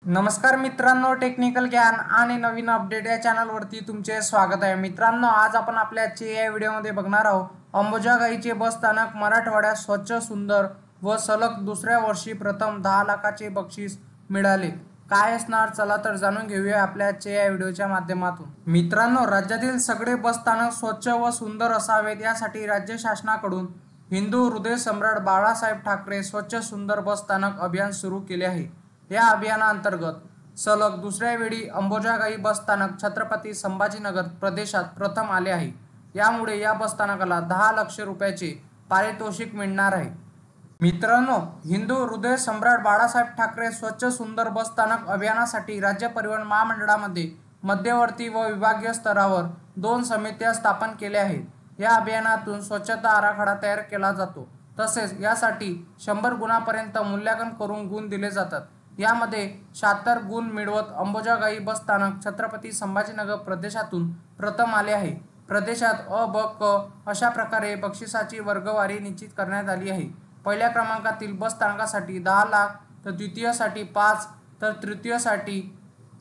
नमस्कार मित्रांनो, टेक्निकल ज्ञान आणि नवीन अपडेट या चॅनलवरती तुमचे स्वागत आहे। मित्रांनो, आज आपण आपल्या आजच्या या व्हिडिओमध्ये बघणार आहोत अंबुजागाईचे बस स्थानक मराठवाड्यात स्वच्छ, सुंदर व सलग दुसऱ्या वर्षी प्रथम 10 लाखाचे बक्षीस मिळाले। काय असणार, चला तर जाणून घेऊया आपल्या आजच्या या व्हिडिओच्या माध्यमातून। मित्रांनो, राज्यातील सगळे बस स्थानक स्वच्छ व सुंदर असावेत यासाठी राज्य शासनाकडून हिंदू हृदय सम्राट बाळासाहेब ठाकरे स्वच्छ सुंदर बस स्थानक अभियान सुरू केले आहे। या अभियानाअंतर्गत सलग दुसऱ्या वेळी अंबुजागाई बस स्थानक छत्रपती संभाजीनगर प्रदेशात प्रथम आले आहे। यामुळे या बस स्थानकाला 10 लाख रुपयाचे पारितोषिक मिळणार आहे। मित्रांनो, हिंदू हृदय सम्राट बाळासाहेब ठाकरे स्वच्छ सुंदर बस स्थानक अभियानासाठी राज्य परिवहन महामंडळामध्ये मध्यवर्ती व विभागीय स्तरावर 2 समित्या स्थापन केल्या आहेत। या अभियानातून स्वच्छता आराखडा तयार केला जातो, तसेच यासाठी 100 गुणांपर्यंत मूल्यांकन करून गुण दिले जातात। यामध्ये 76 गुण मिळवत अंबुजागाई बस स्थानक छत्रपती संभाजीनगर प्रदेशातून प्रथम आले आहे। प्रदेशात अ, ब, क अशा प्रकारे बक्षिसाची वर्गवारी निश्चित करण्यात आली आहे। पहिल्या क्रमांकातील बस स्थानकासाठी 10 लाख, तर द्वितीयसाठी 5, तर तृतीयसाठी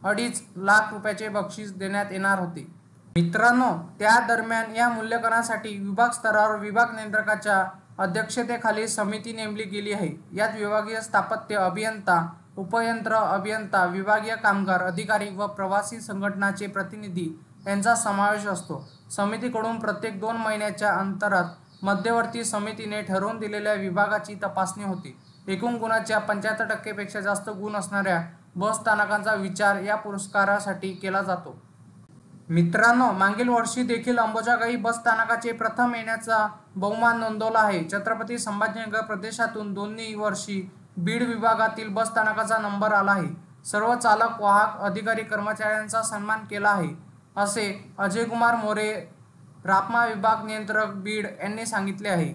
2.5 लाख रुपयाचे बक्षीस देण्यात येणार होते। मित्रांनो, त्या दरम्यान या मूल्यांकनासाठी विभाग स्तरावर विभाग नियंत्रकाच्या अध्यक्षतेखाली समिती नेमली गेली आहे। यात विभागीय स्थापत्य अभियंता, उपयंत्र अभियंता, विभागीय कामगार अधिकारी व प्रवासी संघटनांचे प्रतिनिधी यांचा समावेश असतो। समितीकडून प्रत्येक 2 महिन्याच्या अंतरात मध्यवर्ती समितीने ठरवून दिलेल्या विभागाची तपासणी होते। एकूण गुणाच्या 75% पेक्षा जास्त गुण असणाऱ्या बस स्थानकांचा विचार या पुरस्कारासाठी केला जातो। मित्रांनो, मागील वर्षी देखील अंबुजागाई बस स्थानकाचे प्रथम येण्याचा बहुमान नोंदवला आहे। छत्रपती संभाजीनगर प्रदेशातून दोन्ही वर्षी बीड विभागातील बस स्थानकाचा नंबर आला आहे। सर्व चालक, वाहक, अधिकारी, कर्मचाऱ्यांचा सन्मान केला आहे, असे अजयकुमार मोरे, रापमा विभाग नियंत्रक बीड यांनी सांगितले आहे।